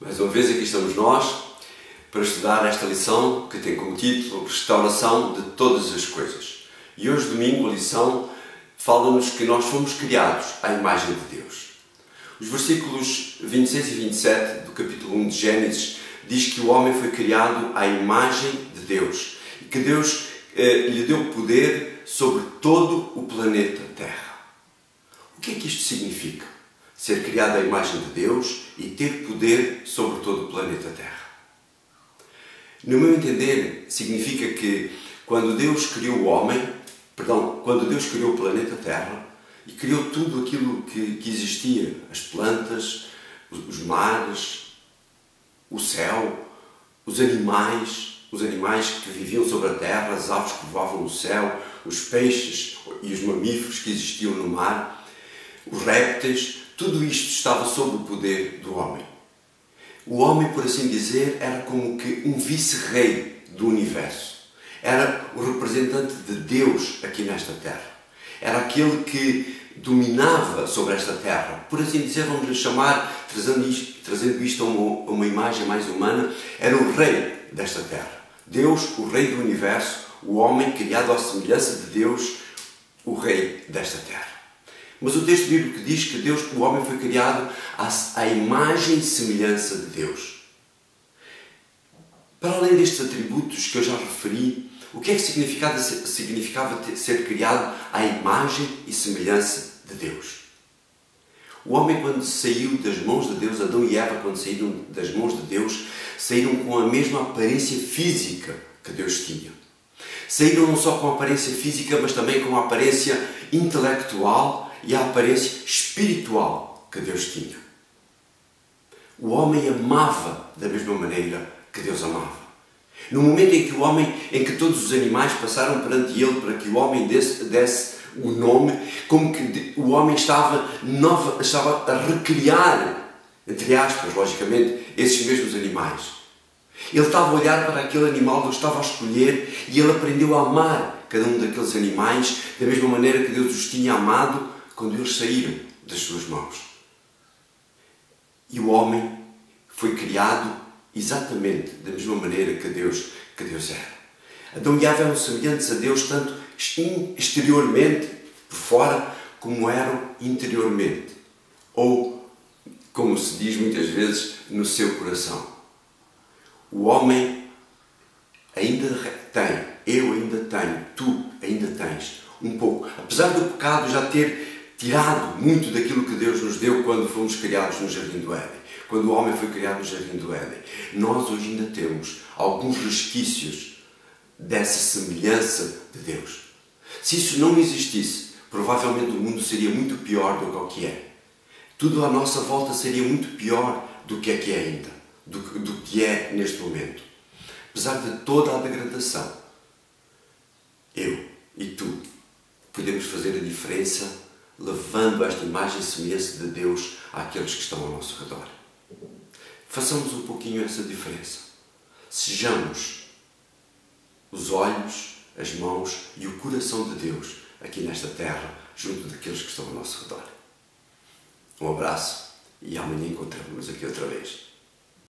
Mais uma vez aqui estamos nós para estudar esta lição que tem como título Restauração de todas as coisas. E hoje, domingo, a lição fala-nos que nós fomos criados à imagem de Deus. Os versículos 26 e 27 do capítulo 1 de Gênesis diz que o homem foi criado à imagem de Deus e que Deus lhe deu poder sobre todo o planeta Terra. O que é que isto significa? Ser criado à imagem de Deus e ter poder sobre todo o planeta Terra. No meu entender, significa que quando Deus criou o homem, quando Deus criou o planeta Terra e criou tudo aquilo que existia, as plantas, os mares, o céu, os animais que viviam sobre a terra, as aves que voavam no céu, os peixes e os mamíferos que existiam no mar, os répteis, tudo isto estava sob o poder do homem. O homem, por assim dizer, era como que um vice-rei do universo. Era o representante de Deus aqui nesta terra. Era aquele que dominava sobre esta terra. Por assim dizer, vamos lhe chamar, trazendo isto a uma imagem mais humana, era o rei desta terra. Deus, o rei do universo, o homem criado à semelhança de Deus, o rei desta terra. Mas o texto bíblico diz que o homem foi criado à imagem e semelhança de Deus. Para além destes atributos que eu já referi, o que é que significava ser criado à imagem e semelhança de Deus? O homem, quando saiu das mãos de Deus, Adão e Eva, quando saíram das mãos de Deus, saíram com a mesma aparência física que Deus tinha. Saíram não só com a aparência física, mas também com a aparência intelectual e a aparência espiritual que Deus tinha. O homem amava da mesma maneira que Deus amava. No momento em que todos os animais passaram perante ele para que o homem desse o nome, como que o homem estava a recriar, entre aspas, logicamente, esses mesmos animais. Ele estava a olhar para aquele animal que ele estava a escolher e ele aprendeu a amar cada um daqueles animais da mesma maneira que Deus os tinha amado quando eles saíram das suas mãos. E o homem foi criado exatamente da mesma maneira que Deus era. Adão e Eva eram semelhantes a Deus tanto exteriormente, por fora, como eram interiormente. Ou, como se diz muitas vezes, no seu coração. O homem ainda tem, eu ainda tenho, tu ainda tens, um pouco. Apesar do pecado já ter tirado muito daquilo que Deus nos deu quando fomos criados no Jardim do Éden. Quando o homem foi criado no Jardim do Éden. Nós hoje ainda temos alguns resquícios dessa semelhança de Deus. Se isso não existisse, provavelmente o mundo seria muito pior do que o que é. Tudo à nossa volta seria muito pior do que é ainda, do que é neste momento. Apesar de toda a degradação, eu e tu podemos fazer a diferença levando esta imagem e semelhança de Deus àqueles que estão ao nosso redor. Façamos um pouquinho essa diferença. Sejamos os olhos, as mãos e o coração de Deus aqui nesta terra, junto daqueles que estão ao nosso redor. Um abraço e amanhã encontramos-nos aqui outra vez.